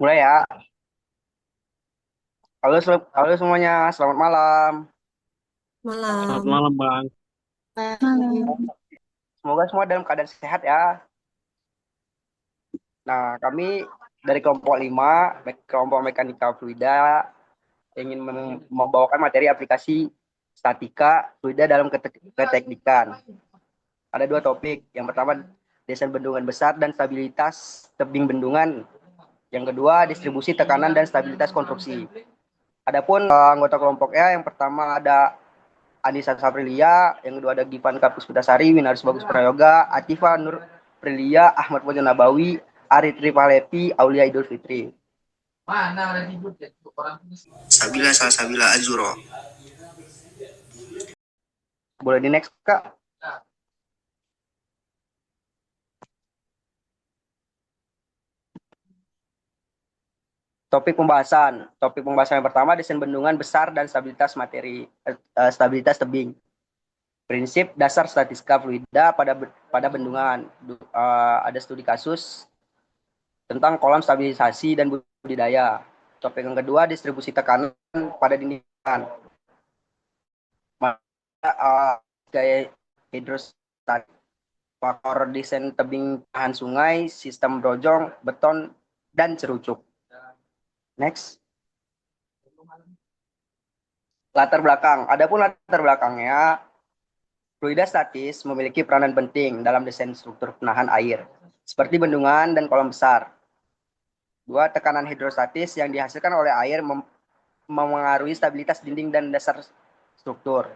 Mulai ya. Halo semuanya, selamat malam. Selamat Malam. malam, Bang. Malam. Semoga semua dalam keadaan sehat ya. Nah, kami dari kelompok 5, kelompok mekanika fluida, ingin membawakan materi aplikasi statika fluida dalam keteknikan. Ada dua topik. Yang pertama, desain bendungan besar dan stabilitas tebing bendungan. Yang kedua, distribusi tekanan dan stabilitas konstruksi. Adapun anggota kelompoknya, yang pertama ada Anissa Saprilia, yang kedua ada Givan Kapus Putasari, Winaris Bagus Prayoga, Atifa Nur Prilia, Ahmad Mojo Nabawi, Ari Tripalepi, Aulia Idul Fitri. Sabila Salsabila Azuro. Boleh di next, Kak? Topik pembahasan yang pertama, desain bendungan besar dan stabilitas stabilitas tebing. Prinsip dasar statistika fluida pada bendungan. Ada studi kasus tentang kolam stabilisasi dan budidaya. Topik yang kedua, distribusi tekanan pada dindingan. Gaya hidrostatik, faktor desain tebing tahan sungai, sistem brojong, beton, dan cerucuk. Next. Latar belakang. Adapun latar belakangnya, fluida statis memiliki peranan penting dalam desain struktur penahan air, seperti bendungan dan kolam besar. Dua, tekanan hidrostatis yang dihasilkan oleh air memengaruhi stabilitas dinding dan dasar struktur.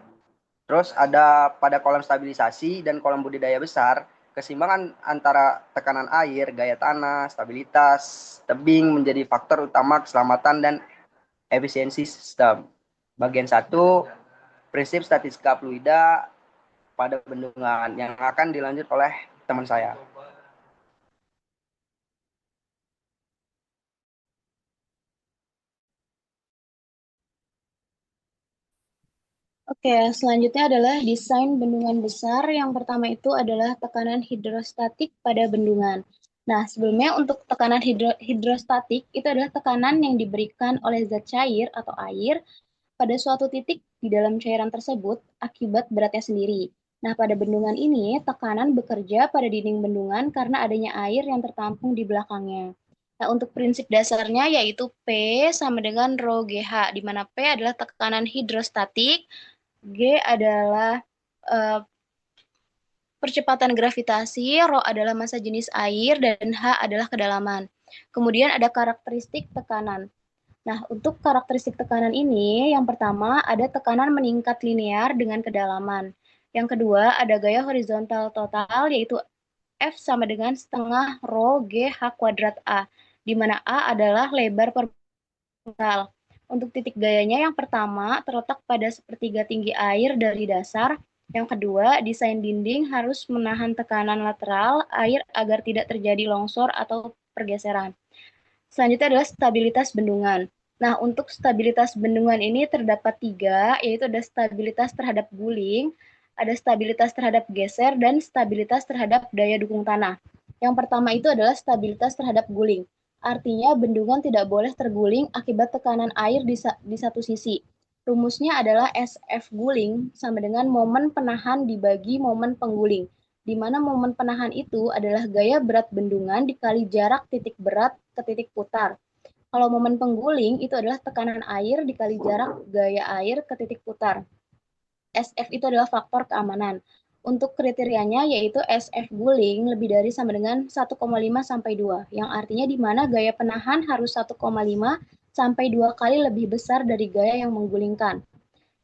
Terus ada pada kolam stabilisasi dan kolam budidaya besar, keseimbangan antara tekanan air, gaya tanah, stabilitas tebing menjadi faktor utama keselamatan dan efisiensi sistem. Bagian 1, prinsip statistika fluida pada bendungan yang akan dilanjut oleh teman saya. Oke, selanjutnya adalah desain bendungan besar. Yang pertama itu adalah tekanan hidrostatik pada bendungan. Nah, sebelumnya untuk tekanan hidrostatik itu adalah tekanan yang diberikan oleh zat cair atau air pada suatu titik di dalam cairan tersebut akibat beratnya sendiri. Nah, pada bendungan ini, tekanan bekerja pada dinding bendungan karena adanya air yang tertampung di belakangnya. Nah, untuk prinsip dasarnya yaitu P sama dengan rho GH, di mana P adalah tekanan hidrostatik, G adalah eh, percepatan gravitasi, rho adalah massa jenis air, dan H adalah kedalaman. Kemudian ada karakteristik tekanan. Nah, untuk karakteristik tekanan ini, yang pertama ada tekanan meningkat linear dengan kedalaman. Yang kedua ada gaya horizontal total, yaitu F sama dengan setengah rho G H kuadrat A, di mana A adalah lebar permukaan. Untuk titik gayanya yang pertama terletak pada sepertiga tinggi air dari dasar. Yang kedua, desain dinding harus menahan tekanan lateral air agar tidak terjadi longsor atau pergeseran. Selanjutnya adalah stabilitas bendungan. Nah, untuk stabilitas bendungan ini terdapat tiga, yaitu ada stabilitas terhadap guling, ada stabilitas terhadap geser, dan stabilitas terhadap daya dukung tanah. Yang pertama itu adalah stabilitas terhadap guling. Artinya bendungan tidak boleh terguling akibat tekanan air di satu sisi. Rumusnya adalah SF guling sama dengan momen penahan dibagi momen pengguling, di mana momen penahan itu adalah gaya berat bendungan dikali jarak titik berat ke titik putar. Kalau momen pengguling itu adalah tekanan air dikali jarak gaya air ke titik putar. SF itu adalah faktor keamanan. Untuk kriterianya yaitu SF guling lebih dari sama dengan 1,5 sampai 2, yang artinya di mana gaya penahan harus 1,5 sampai 2 kali lebih besar dari gaya yang menggulingkan.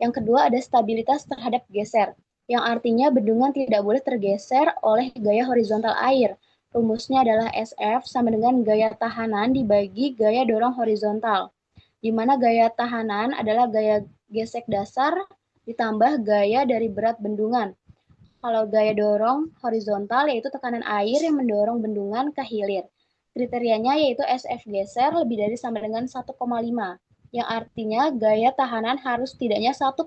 Yang kedua ada stabilitas terhadap geser, yang artinya bendungan tidak boleh tergeser oleh gaya horizontal air. Rumusnya adalah SF sama dengan gaya tahanan dibagi gaya dorong horizontal, di mana gaya tahanan adalah gaya gesek dasar ditambah gaya dari berat bendungan. Kalau gaya dorong horizontal yaitu tekanan air yang mendorong bendungan ke hilir. Kriterianya yaitu SF geser lebih dari sama dengan 1,5, yang artinya gaya tahanan harus setidaknya 1,5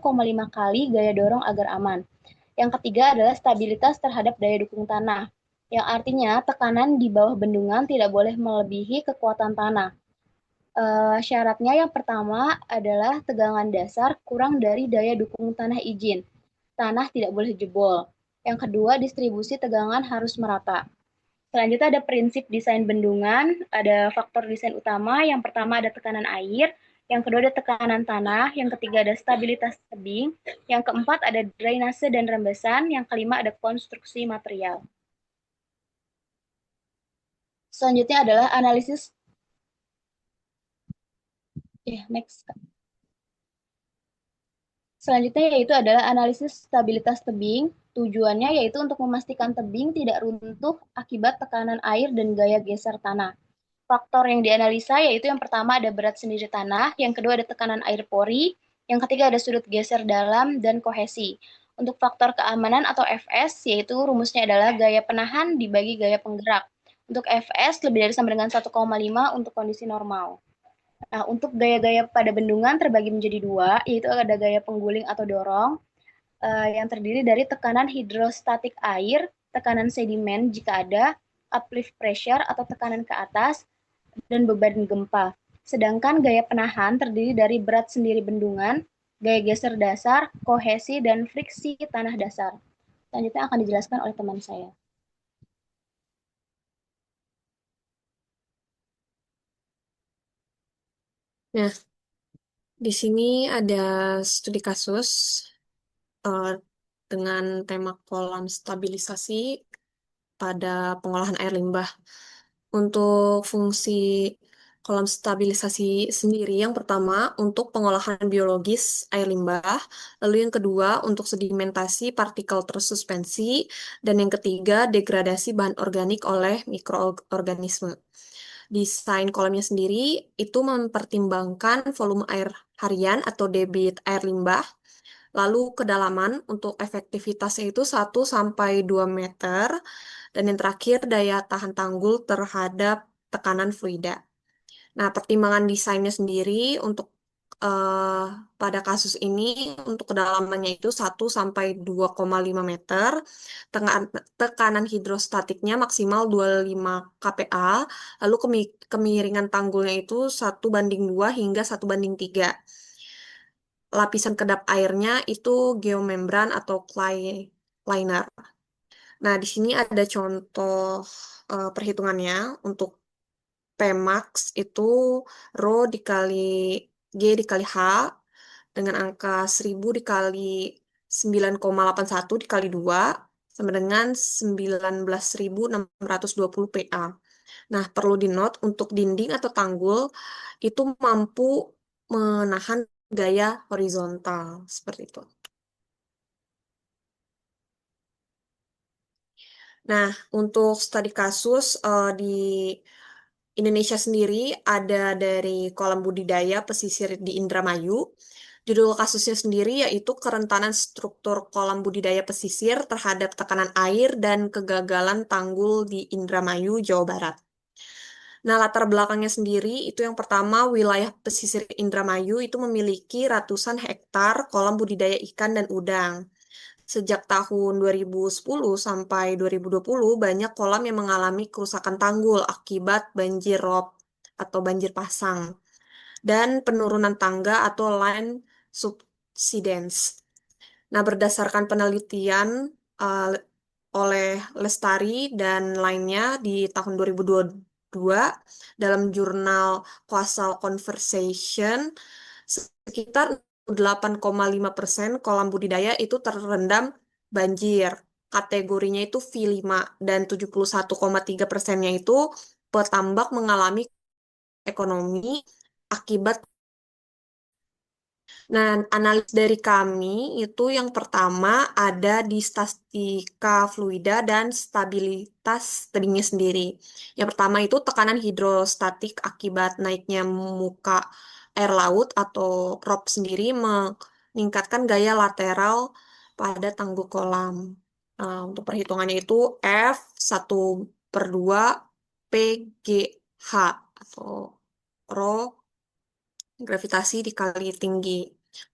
kali gaya dorong agar aman. Yang ketiga adalah stabilitas terhadap daya dukung tanah, yang artinya tekanan di bawah bendungan tidak boleh melebihi kekuatan tanah. Syaratnya yang pertama adalah tegangan dasar kurang dari daya dukung tanah izin. Tanah tidak boleh jebol. Yang kedua, distribusi tegangan harus merata. Selanjutnya ada prinsip desain bendungan, ada faktor desain utama. Yang pertama ada tekanan air, yang kedua ada tekanan tanah, yang ketiga ada stabilitas tebing, yang keempat ada drainase dan rembesan, yang kelima ada konstruksi material. Selanjutnya adalah analisis. Next. Selanjutnya yaitu adalah analisis stabilitas tebing. Tujuannya yaitu untuk memastikan tebing tidak runtuh akibat tekanan air dan gaya geser tanah. Faktor yang dianalisa yaitu yang pertama ada berat sendiri tanah, yang kedua ada tekanan air pori, yang ketiga ada sudut geser dalam dan kohesi. Untuk faktor keamanan atau FS yaitu rumusnya adalah gaya penahan dibagi gaya penggerak. Untuk FS lebih dari sama dengan 1,5 untuk kondisi normal. Nah, untuk gaya-gaya pada bendungan terbagi menjadi dua, yaitu ada gaya pengguling atau dorong, yang terdiri dari tekanan hidrostatik air, tekanan sedimen jika ada, uplift pressure atau tekanan ke atas, dan beban gempa. Sedangkan gaya penahan terdiri dari berat sendiri bendungan, gaya geser dasar, kohesi, dan friksi tanah dasar. Selanjutnya akan dijelaskan oleh teman saya. Nah, di sini ada studi kasus eh, dengan tema kolam stabilisasi pada pengolahan air limbah. Untuk fungsi kolam stabilisasi sendiri, yang pertama untuk pengolahan biologis air limbah, lalu yang kedua untuk sedimentasi partikel tersuspensi, dan yang ketiga degradasi bahan organik oleh mikroorganisme. Desain kolamnya sendiri itu mempertimbangkan volume air harian atau debit air limbah, lalu kedalaman untuk efektivitasnya itu 1 sampai 2 meter, dan yang terakhir daya tahan tanggul terhadap tekanan fluida. Nah, pertimbangan desainnya sendiri untuk eh, pada kasus ini untuk kedalamannya itu 1 sampai 2,5 meter, tekanan hidrostatiknya maksimal 25 kPa, lalu kemiringan tanggulnya itu 1:2 hingga 1:3. Lapisan kedap airnya itu geomembran atau clay liner. Nah, di sini ada contoh perhitungannya untuk Pmax itu Rho dikali G dikali H dengan angka 1000 dikali 9,81 dikali 2 sama dengan 19.620 PA. Nah, perlu di-note untuk dinding atau tanggul itu mampu menahan gaya horizontal seperti itu. Nah, untuk studi kasus di Indonesia sendiri ada dari kolam budidaya pesisir di Indramayu. Judul kasusnya sendiri yaitu kerentanan struktur kolam budidaya pesisir terhadap tekanan air dan kegagalan tanggul di Indramayu, Jawa Barat. Nah, latar belakangnya sendiri itu yang pertama wilayah pesisir Indramayu itu memiliki ratusan hektar kolam budidaya ikan dan udang. Sejak tahun 2010 sampai 2020, banyak kolam yang mengalami kerusakan tanggul akibat banjir rob atau banjir pasang dan penurunan tangga atau line subsidence. Nah, berdasarkan penelitian uh, oleh Lestari dan lainnya di tahun 2022 dalam jurnal Coastal Conversation, sekitar 8,5% kolam budidaya itu terendam banjir. Kategorinya itu V5 dan 71,3%-nya itu petambak mengalami ekonomi akibat. Nah, analis dari kami itu yang pertama ada di statika fluida dan stabilitas tebingnya sendiri. Yang pertama itu tekanan hidrostatik akibat naiknya muka air laut atau ROP sendiri meningkatkan gaya lateral pada tanggul kolam. Untuk perhitungannya itu F1/2 PGH atau rho gravitasi dikali tinggi.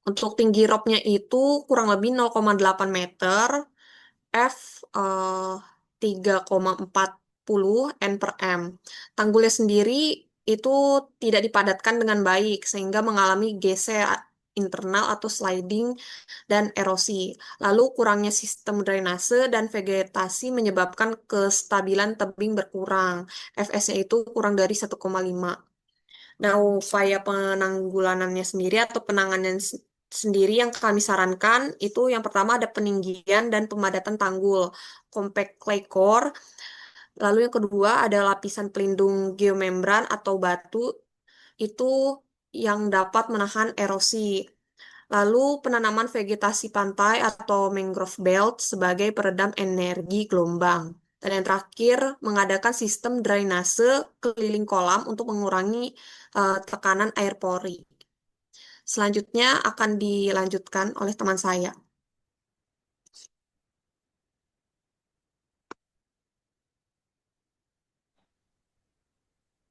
Untuk tinggi robnya itu kurang lebih 0,8 meter, F 3,40 N per M. Tanggulnya sendiri itu tidak dipadatkan dengan baik sehingga mengalami geser internal atau sliding dan erosi. Lalu kurangnya sistem drainase dan vegetasi menyebabkan kestabilan tebing berkurang. FS-nya itu kurang dari 1,5. Nah, upaya penanggulanannya sendiri atau penanganan sendiri yang kami sarankan itu yang pertama ada peninggian dan pemadatan tanggul, compact clay core. Lalu yang kedua ada lapisan pelindung geomembran atau batu itu yang dapat menahan erosi. Lalu penanaman vegetasi pantai atau mangrove belt sebagai peredam energi gelombang. Dan yang terakhir, mengadakan sistem drainase keliling kolam untuk mengurangi tekanan air pori. Selanjutnya akan dilanjutkan oleh teman saya.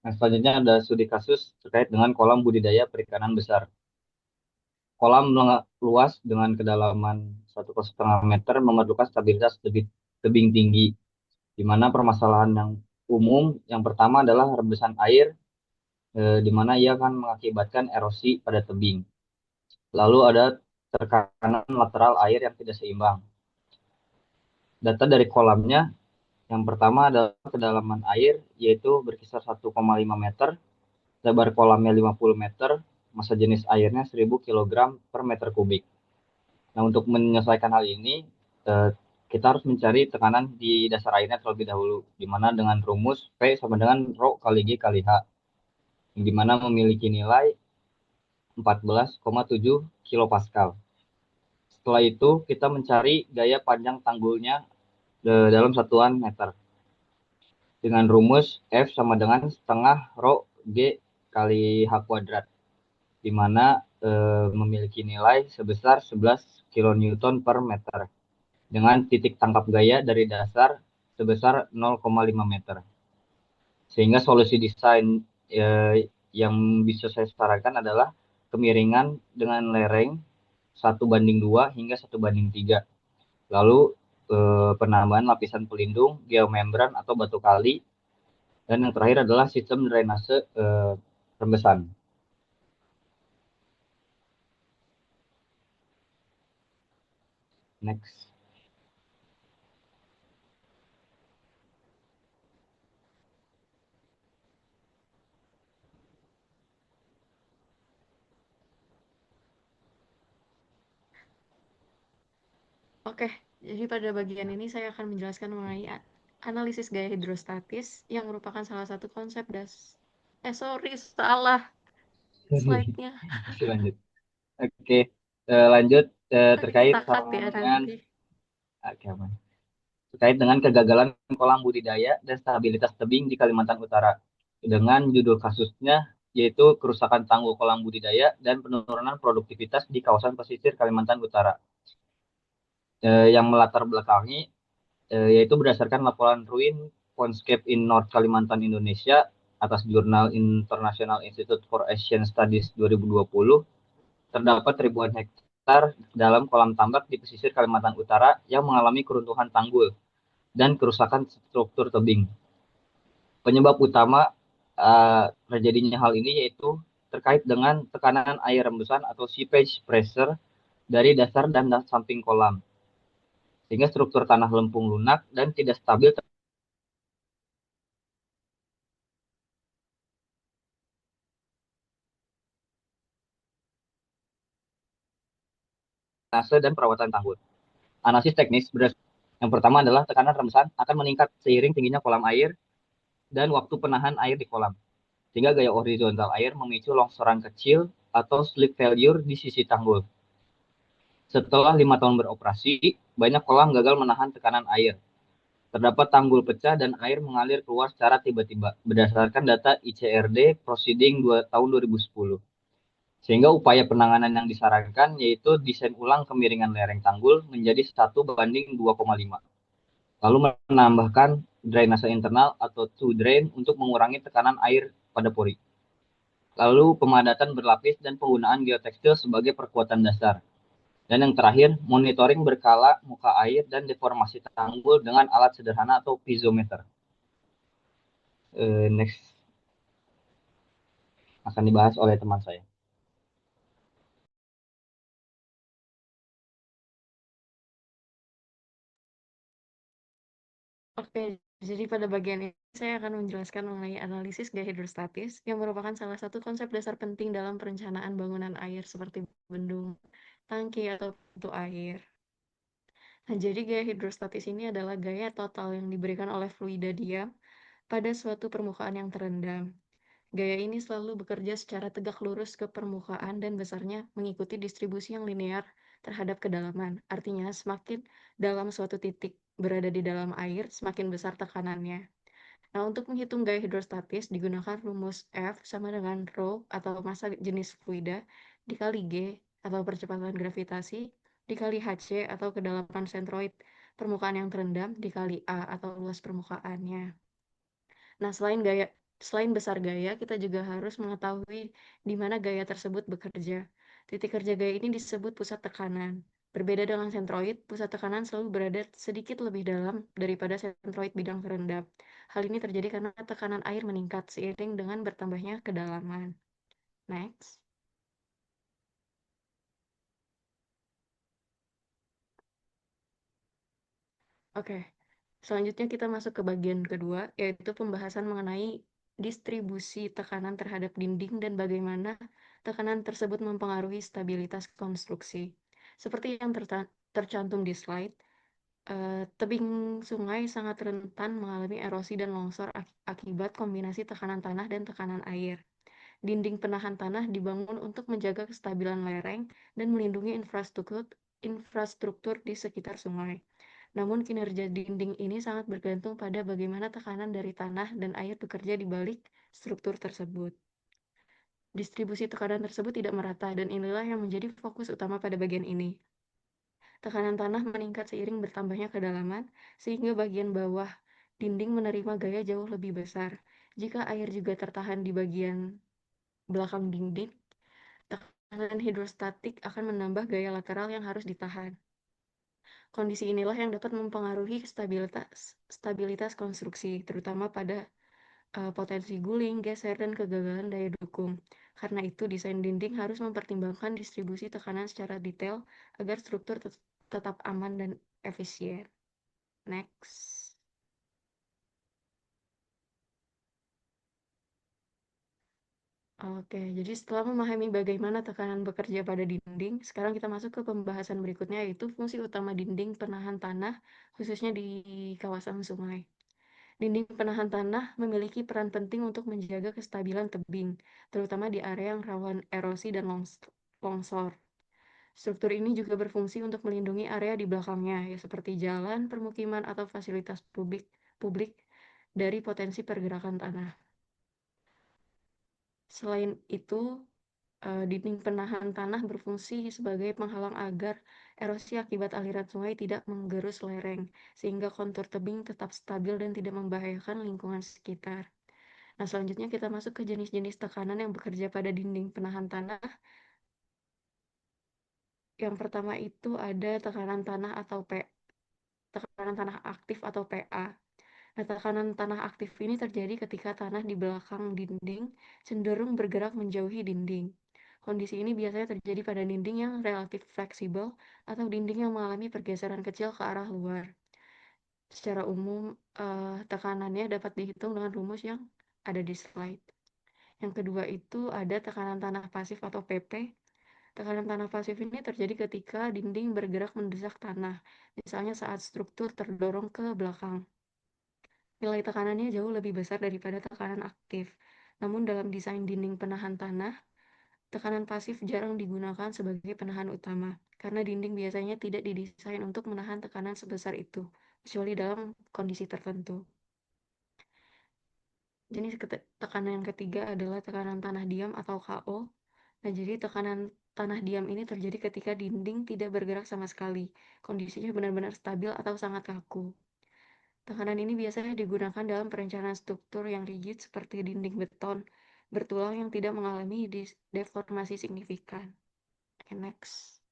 Nah, selanjutnya ada studi kasus terkait dengan kolam budidaya perikanan besar. Kolam luas dengan kedalaman 1,5 meter memerlukan stabilitas tebing tinggi, di mana permasalahan yang umum yang pertama adalah rembesan air, di mana ia akan mengakibatkan erosi pada tebing. Lalu ada tekanan lateral air yang tidak seimbang. Data dari kolamnya, yang pertama adalah kedalaman air, yaitu berkisar 1,5 meter, lebar kolamnya 50 meter, massa jenis airnya 1000 kg per meter kubik. Nah, untuk menyelesaikan hal ini, eh, kita harus mencari tekanan di dasar airnya terlebih dahulu, di mana dengan rumus P sama dengan Rho kali G kali H, yang di mana memiliki nilai 14,7 kilopascal. Setelah itu, kita mencari gaya panjang tanggulnya dalam satuan meter, dengan rumus F sama dengan setengah Rho G kali H kuadrat, di mana memiliki nilai sebesar 11 kilonewton per meter, dengan titik tangkap gaya dari dasar sebesar 0,5 meter. Sehingga solusi desain yang bisa saya sarankan adalah kemiringan dengan lereng 1:2 hingga 1:3. Lalu penambahan lapisan pelindung, geomembran atau batu kali, dan yang terakhir adalah sistem drainase rembesan. Next. Oke, jadi pada bagian ini saya akan menjelaskan mengenai analisis gaya hidrostatis yang merupakan salah satu konsep sorry, salah slide-nya. Masih lanjut. Oke, lanjut terkait Kita cut sama ya dengan nanti. terkait dengan kegagalan kolam budidaya dan stabilitas tebing di Kalimantan Utara. Dengan judul kasusnya yaitu kerusakan tanggul kolam budidaya dan penurunan produktivitas di kawasan pesisir Kalimantan Utara. Yang melatar belakangi yaitu berdasarkan laporan Ruin Pondscape in North Kalimantan Indonesia atas jurnal International Institute for Asian Studies 2020, terdapat ribuan hektar dalam kolam tambak di pesisir Kalimantan Utara yang mengalami keruntuhan tanggul dan kerusakan struktur tebing. Penyebab utama terjadinya hal ini yaitu terkait dengan tekanan air rembesan atau seepage pressure dari dasar dan samping kolam, sehingga struktur tanah lempung lunak dan tidak stabil drainase dan perawatan tanggul. Analisis teknis yang pertama adalah tekanan rembesan akan meningkat seiring tingginya kolam air dan waktu penahan air di kolam, sehingga gaya horizontal air memicu longsoran kecil atau slip failure di sisi tanggul. Setelah 5 tahun beroperasi, banyak kolam gagal menahan tekanan air. Terdapat tanggul pecah dan air mengalir keluar secara tiba-tiba berdasarkan data ICRD Proceeding tahun 2010. Sehingga upaya penanganan yang disarankan yaitu desain ulang kemiringan lereng tanggul menjadi 1:2,5. Lalu menambahkan drainase internal atau to drain untuk mengurangi tekanan air pada pori. Lalu pemadatan berlapis dan penggunaan geotekstil sebagai perkuatan dasar. Dan yang terakhir, monitoring berkala muka air dan deformasi tanggul dengan alat sederhana atau piezometer. Next. akan dibahas oleh teman saya. Oke, jadi pada bagian ini saya akan menjelaskan mengenai analisis gaya hidrostatis yang merupakan salah satu konsep dasar penting dalam perencanaan bangunan air seperti bendung, tangki, atau pintu air. Nah, jadi gaya hidrostatis ini adalah gaya total yang diberikan oleh fluida diam pada suatu permukaan yang terendam. Gaya ini selalu bekerja secara tegak lurus ke permukaan dan besarnya mengikuti distribusi yang linear terhadap kedalaman. Artinya, semakin dalam suatu titik berada di dalam air, semakin besar tekanannya. Nah, untuk menghitung gaya hidrostatis digunakan rumus F sama dengan rho atau massa jenis fluida dikali G atau percepatan gravitasi dikali Hc atau kedalaman sentroid permukaan yang terendam dikali A atau luas permukaannya. Nah, selain besar gaya, kita juga harus mengetahui di mana gaya tersebut bekerja. Titik kerja gaya ini disebut pusat tekanan. Berbeda dengan sentroid, pusat tekanan selalu berada sedikit lebih dalam daripada sentroid bidang terendam. Hal ini terjadi karena tekanan air meningkat seiring dengan bertambahnya kedalaman. Next. Oke, selanjutnya kita masuk ke bagian kedua, yaitu pembahasan mengenai distribusi tekanan terhadap dinding dan bagaimana tekanan tersebut mempengaruhi stabilitas konstruksi. Seperti yang tercantum di slide, tebing sungai sangat rentan mengalami erosi dan longsor akibat kombinasi tekanan tanah dan tekanan air. Dinding penahan tanah dibangun untuk menjaga kestabilan lereng dan melindungi infrastruktur di sekitar sungai. Namun kinerja dinding ini sangat bergantung pada bagaimana tekanan dari tanah dan air bekerja di balik struktur tersebut. Distribusi tekanan tersebut tidak merata dan inilah yang menjadi fokus utama pada bagian ini. Tekanan tanah meningkat seiring bertambahnya kedalaman, sehingga bagian bawah dinding menerima gaya jauh lebih besar. Jika air juga tertahan di bagian belakang dinding, tekanan hidrostatik akan menambah gaya lateral yang harus ditahan. Kondisi inilah yang dapat mempengaruhi stabilitas konstruksi, terutama pada potensi guling, geser, dan kegagalan daya dukung. Karena itu, desain dinding harus mempertimbangkan distribusi tekanan secara detail agar struktur tetap aman dan efisien. Next. Oke, jadi setelah memahami bagaimana tekanan bekerja pada dinding, sekarang kita masuk ke pembahasan berikutnya, yaitu fungsi utama dinding penahan tanah, khususnya di kawasan sungai. Dinding penahan tanah memiliki peran penting untuk menjaga kestabilan tebing, terutama di area yang rawan erosi dan longsor. Struktur ini juga berfungsi untuk melindungi area di belakangnya, ya seperti jalan, permukiman, atau fasilitas publik dari potensi pergerakan tanah. Selain itu, dinding penahan tanah berfungsi sebagai penghalang agar erosi akibat aliran sungai tidak menggerus lereng, sehingga kontur tebing tetap stabil dan tidak membahayakan lingkungan sekitar. Nah, selanjutnya kita masuk ke jenis-jenis tekanan yang bekerja pada dinding penahan tanah. Yang pertama itu ada tekanan tanah aktif atau PA. Nah, tekanan tanah aktif ini terjadi ketika tanah di belakang dinding cenderung bergerak menjauhi dinding. Kondisi ini biasanya terjadi pada dinding yang relatif fleksibel atau dinding yang mengalami pergeseran kecil ke arah luar. Secara umum, tekanannya dapat dihitung dengan rumus yang ada di slide. Yang kedua itu ada tekanan tanah pasif atau PP. Tekanan tanah pasif ini terjadi ketika dinding bergerak mendesak tanah, misalnya saat struktur terdorong ke belakang. Nilai tekanannya jauh lebih besar daripada tekanan aktif. Namun dalam desain dinding penahan tanah, tekanan pasif jarang digunakan sebagai penahan utama, karena dinding biasanya tidak didesain untuk menahan tekanan sebesar itu, kecuali dalam kondisi tertentu. Jenis tekanan yang ketiga adalah tekanan tanah diam atau KO. Nah, jadi tekanan tanah diam ini terjadi ketika dinding tidak bergerak sama sekali. Kondisinya benar-benar stabil atau sangat kaku. Tekanan ini biasanya digunakan dalam perencanaan struktur yang rigid seperti dinding beton bertulang yang tidak mengalami deformasi signifikan. Okay, next.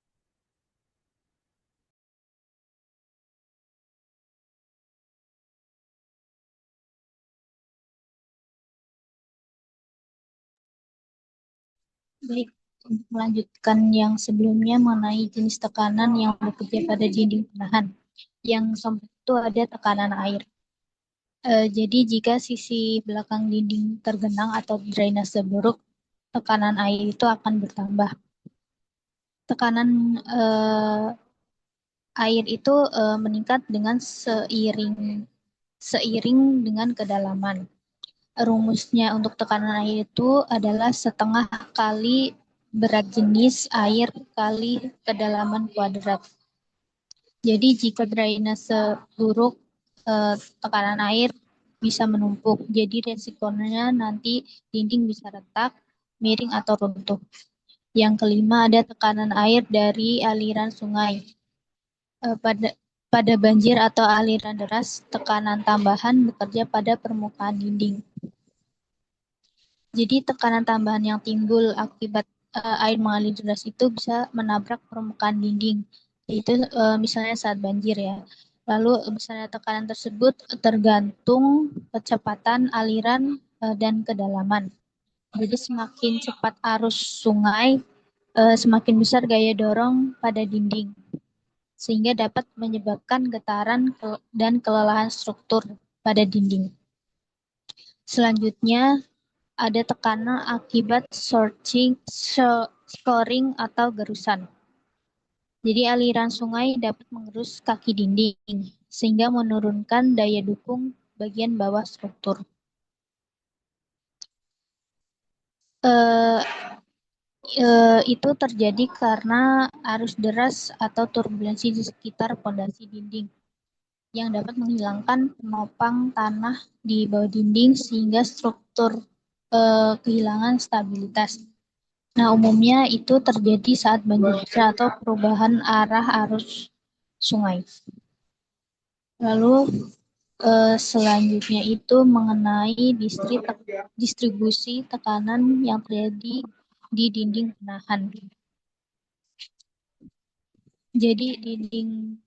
Baik, untuk melanjutkan yang sebelumnya mengenai jenis tekanan yang bekerja pada dinding penahan. Yang keempat itu ada tekanan air. Jadi jika sisi belakang dinding tergenang atau drainase buruk, tekanan air itu akan bertambah. Tekanan air itu meningkat dengan seiring dengan kedalaman. Rumusnya untuk tekanan air itu adalah setengah kali berat jenis air kali kedalaman kuadrat. Jadi jika drainase buruk, tekanan air bisa menumpuk. Jadi resikonya nanti dinding bisa retak, miring atau runtuh. Yang kelima ada tekanan air dari aliran sungai. Pada banjir atau aliran deras, tekanan tambahan bekerja pada permukaan dinding. Jadi tekanan tambahan yang timbul akibat air mengalir deras itu bisa menabrak permukaan dinding. Itu misalnya saat banjir ya. Lalu besarnya tekanan tersebut tergantung kecepatan aliran dan kedalaman. Jadi semakin cepat arus sungai, semakin besar gaya dorong pada dinding, sehingga dapat menyebabkan getaran dan kelelahan struktur pada dinding. Selanjutnya, ada tekanan akibat scoring atau gerusan. Jadi aliran sungai dapat mengerus kaki dinding, sehingga menurunkan daya dukung bagian bawah struktur. Itu terjadi karena arus deras atau turbulensi di sekitar pondasi dinding yang dapat menghilangkan penopang tanah di bawah dinding sehingga struktur kehilangan stabilitas. Nah, umumnya itu terjadi saat banjir besar atau perubahan arah arus sungai. Lalu selanjutnya itu mengenai distribusi tekanan yang terjadi di dinding penahan. Jadi dinding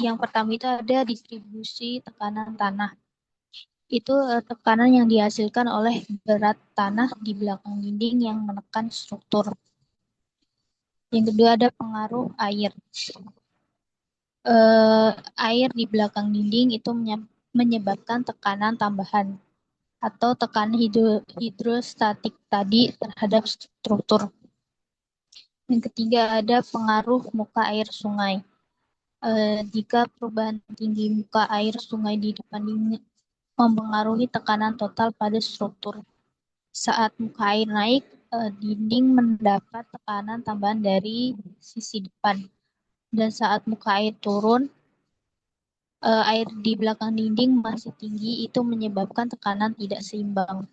yang pertama itu ada distribusi tekanan tanah. Itu tekanan yang dihasilkan oleh berat tanah di belakang dinding yang menekan struktur. Yang kedua ada pengaruh air. Air di belakang dinding itu menyebabkan tekanan tambahan atau tekanan hidrostatik tadi terhadap struktur. Yang ketiga ada pengaruh muka air sungai. Jika perubahan tinggi muka air sungai di depan dinding mempengaruhi tekanan total pada struktur. Saat muka air naik, dinding mendapat tekanan tambahan dari sisi depan. Dan saat muka air turun, air di belakang dinding masih tinggi, itu menyebabkan tekanan tidak seimbang.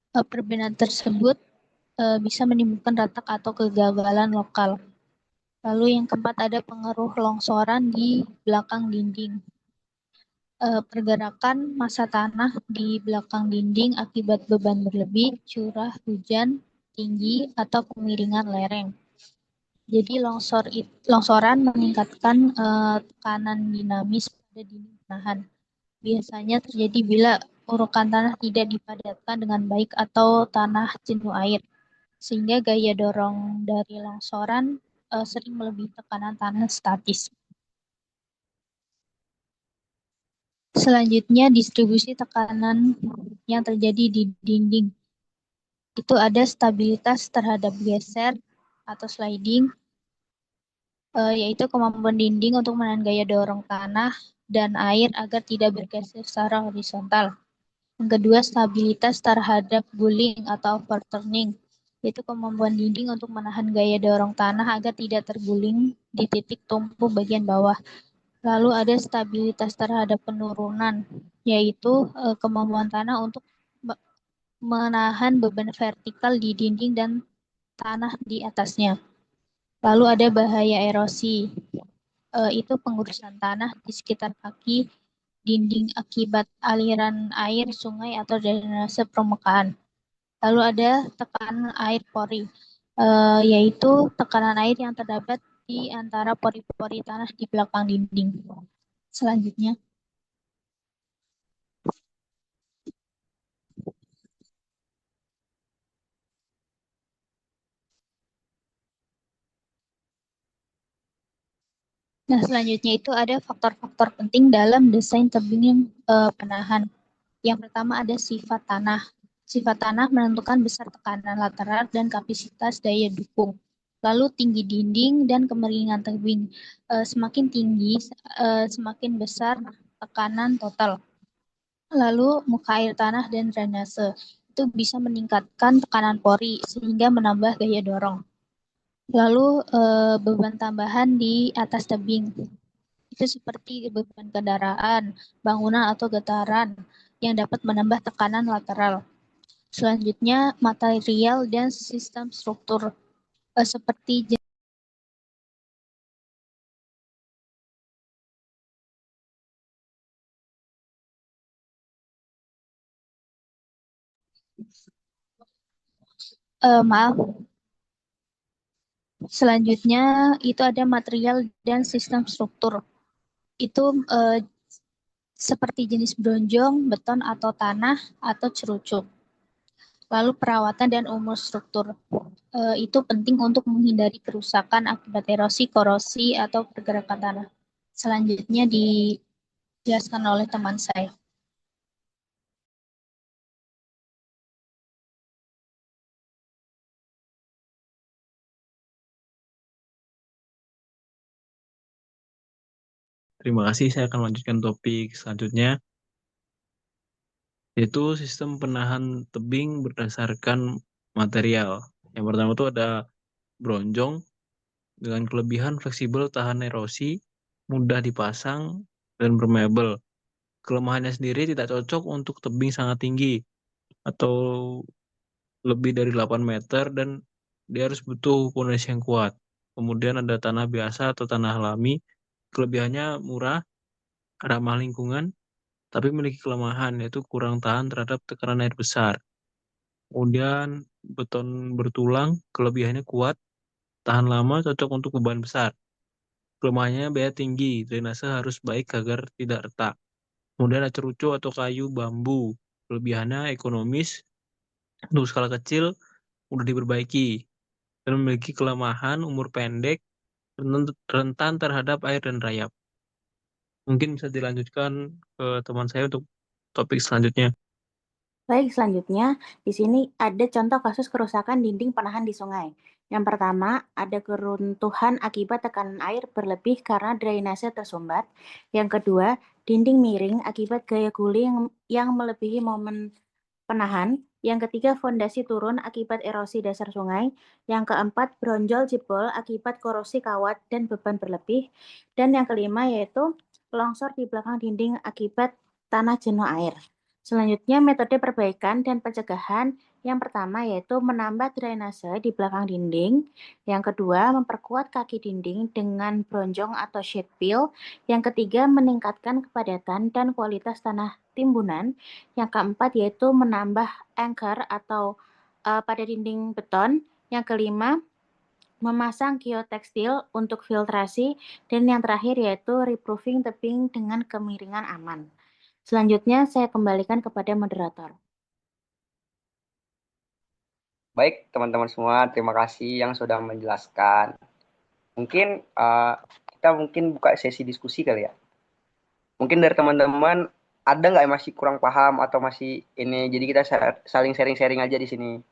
Perbedaan tersebut bisa menimbulkan retak atau kegagalan lokal. Lalu yang keempat ada pengaruh longsoran di belakang dinding. Pergerakan massa tanah di belakang dinding akibat beban berlebih, curah hujan tinggi, atau kemiringan lereng. Jadi longsoran meningkatkan tekanan dinamis pada dinding penahan. Biasanya terjadi bila urukan tanah tidak dipadatkan dengan baik atau tanah jenuh air, sehingga gaya dorong dari longsoran sering melebihi tekanan tanah statis. Selanjutnya, distribusi tekanan yang terjadi di dinding. Itu ada stabilitas terhadap geser atau sliding, yaitu kemampuan dinding untuk menahan gaya dorong tanah dan air agar tidak bergeser secara horizontal. Yang kedua, stabilitas terhadap guling atau overturning, yaitu kemampuan dinding untuk menahan gaya dorong tanah agar tidak terguling di titik tumpu bagian bawah. Lalu ada stabilitas terhadap penurunan, yaitu kemampuan tanah untuk menahan beban vertikal di dinding dan tanah di atasnya. Lalu ada bahaya erosi, itu pengurusan tanah di sekitar kaki dinding akibat aliran air sungai atau drainase permukaan. Lalu ada tekanan air pori, yaitu tekanan air yang terdapat di antara pori-pori tanah di belakang dinding. Selanjutnya, Nah, selanjutnya itu ada faktor-faktor penting dalam desain tebing penahan. Yang pertama ada sifat tanah. Sifat tanah menentukan besar tekanan lateral dan kapasitas daya dukung. Lalu tinggi dinding dan kemiringan tebing. Semakin tinggi, semakin besar tekanan total. Lalu muka air tanah dan drainase. Itu bisa meningkatkan tekanan pori sehingga menambah daya dorong. Lalu beban tambahan di atas tebing. Itu seperti beban kendaraan, bangunan atau getaran yang dapat menambah tekanan lateral. Selanjutnya, material dan sistem struktur seperti maaf. Selanjutnya itu ada material dan sistem struktur. Itu seperti jenis bronjong, beton atau tanah atau cerucuk. Lalu perawatan dan umur struktur. Itu penting untuk menghindari kerusakan akibat erosi, korosi, atau pergerakan tanah. Selanjutnya dijelaskan oleh teman saya. Terima kasih, saya akan lanjutkan topik selanjutnya, yaitu sistem penahan tebing berdasarkan material. Yang pertama itu ada bronjong dengan kelebihan fleksibel, tahan erosi, mudah dipasang, dan permeable. Kelemahannya sendiri tidak cocok untuk tebing sangat tinggi atau lebih dari 8 meter dan dia harus butuh fondasi yang kuat. Kemudian ada tanah biasa atau tanah alami. Kelebihannya murah, ramah lingkungan, tapi memiliki kelemahan yaitu kurang tahan terhadap tekanan air besar. Kemudian beton bertulang, kelebihannya kuat, tahan lama, cocok untuk beban besar. Kelemahannya biaya tinggi, drainase harus baik agar tidak retak. Kemudian ada cerucu atau kayu bambu, kelebihannya ekonomis, untuk skala kecil, mudah diperbaiki, dan memiliki kelemahan umur pendek, rentan terhadap air dan rayap. Mungkin bisa dilanjutkan ke teman saya untuk topik selanjutnya. Baik, selanjutnya di sini ada contoh kasus kerusakan dinding penahan di sungai. Yang pertama, ada keruntuhan akibat tekanan air berlebih karena drainase tersumbat. Yang kedua, dinding miring akibat gaya guli yang melebihi momen penahan. Yang ketiga, fondasi turun akibat erosi dasar sungai. Yang keempat, bronjol jebol akibat korosi kawat dan beban berlebih. Dan yang kelima yaitu longsor di belakang dinding akibat tanah jenuh air. Selanjutnya, metode perbaikan dan pencegahan. Yang pertama yaitu menambah drainase di belakang dinding. Yang kedua, memperkuat kaki dinding dengan bronjong atau sheet fill. Yang ketiga, meningkatkan kepadatan dan kualitas tanah timbunan. Yang keempat yaitu menambah anchor atau pada dinding beton. Yang kelima, memasang geotekstil untuk filtrasi. Dan yang terakhir yaitu reproofing tebing dengan kemiringan aman. Selanjutnya saya kembalikan kepada moderator. Baik, teman-teman semua, terima kasih yang sudah menjelaskan. Mungkin kita buka sesi diskusi kali ya. Mungkin dari teman-teman ada nggak yang masih kurang paham atau masih ini, jadi kita saling sharing-sharing aja di sini.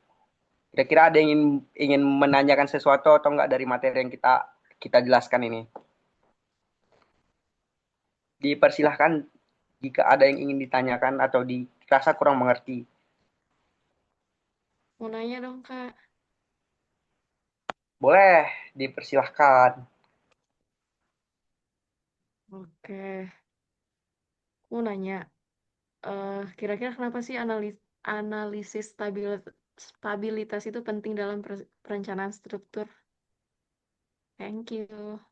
Kira-kira ada yang ingin menanyakan sesuatu atau enggak dari materi yang kita jelaskan ini? Dipersilahkan jika ada yang ingin ditanyakan atau dirasa kurang mengerti. Mau nanya dong, Kak. Boleh, dipersilahkan. Oke. Mau nanya, kira-kira kenapa sih analisis stabilitas itu penting dalam perencanaan struktur? Thank you.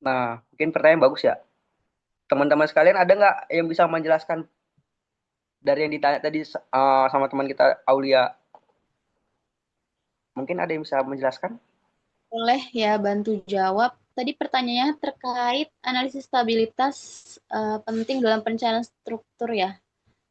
Nah, mungkin pertanyaan bagus ya. Teman-teman sekalian ada nggak yang bisa menjelaskan dari yang ditanya tadi sama teman kita Aulia? Mungkin ada yang bisa menjelaskan? Boleh ya bantu jawab. Tadi pertanyaannya terkait analisis stabilitas penting dalam perencanaan struktur ya.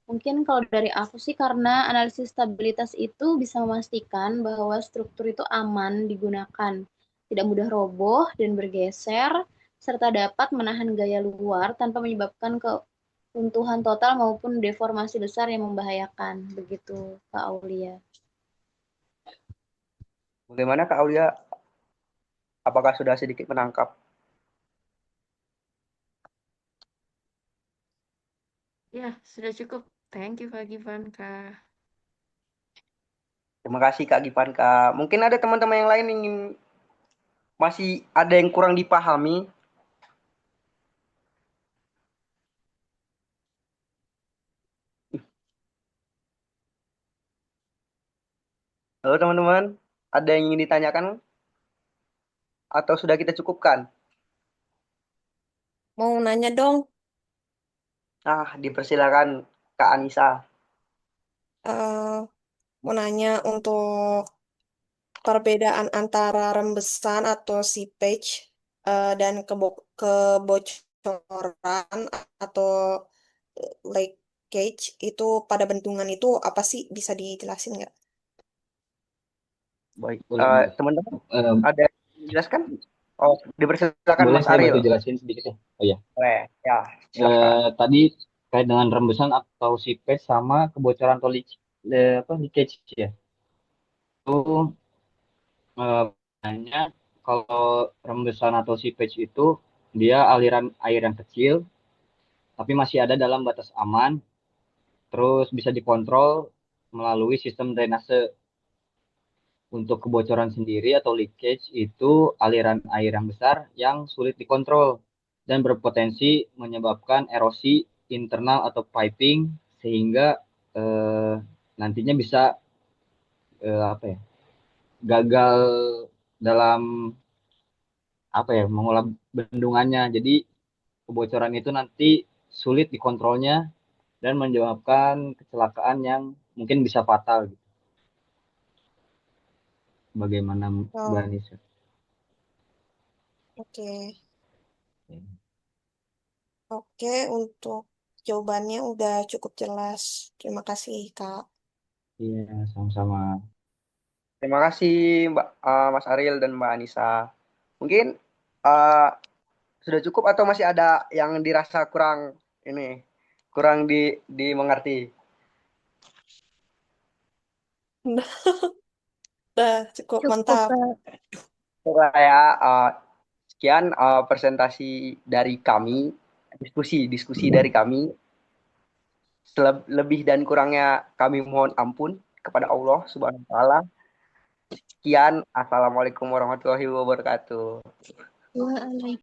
Mungkin kalau dari aku sih karena analisis stabilitas itu bisa memastikan bahwa struktur itu aman digunakan tidak mudah roboh dan bergeser, serta dapat menahan gaya luar tanpa menyebabkan keruntuhan total maupun deformasi besar yang membahayakan. Begitu, Kak Aulia. Bagaimana Kak Aulia? Apakah sudah sedikit menangkap? Ya, sudah cukup. Thank you Kak Givanka. Terima kasih Kak Givanka. Mungkin ada teman-teman yang lain ingin masih ada yang kurang dipahami. Halo teman-teman, ada yang ingin ditanyakan atau sudah kita cukupkan? Mau nanya dong, Dipersilakan Kak Anissa. eh, mau nanya untuk perbedaan antara rembesan atau seepage dan kebocoran atau leakage itu pada bendungan itu apa sih? Bisa dijelasin nggak? Baik, Boleh, boleh. teman-teman Eh, ada yang menjelaskan? Oh, dipersilakan boleh Mas saya Ariel. bantu jelasin sedikit ya? Oh ya. Boleh, ya, silakan. Tadi terkait dengan rembesan atau seepage sama kebocoran atau leakage ya. Itu hanya kalau rembesan atau seepage itu dia aliran air yang kecil tapi masih ada dalam batas aman, terus bisa dikontrol melalui sistem drainase. Untuk kebocoran sendiri atau leakage itu aliran air yang besar yang sulit dikontrol dan berpotensi menyebabkan erosi internal atau piping sehingga eh, nantinya bisa apa ya, gagal dalam apa ya, mengolah bendungannya. Jadi kebocoran itu nanti sulit dikontrolnya dan menyebabkan kecelakaan yang mungkin bisa fatal gitu. Bagaimana Mbak Oh, Nisa? oke. Oke, untuk jawabannya udah cukup jelas. Terima kasih, Kak. Iya, sama-sama. Terima kasih Mas Ariel dan Mbak Anissa. Mungkin uh, sudah cukup atau masih ada yang dirasa kurang ini, kurang dimengerti? Udah cukup Cukup, mantap. Kak. Saya sekian presentasi dari kami, diskusi dari kami. Lebih dan kurangnya kami mohon ampun kepada Allah Subhanahu wa taala. Sekian, Assalamualaikum warahmatullahi wabarakatuh. Waalaikumsalam.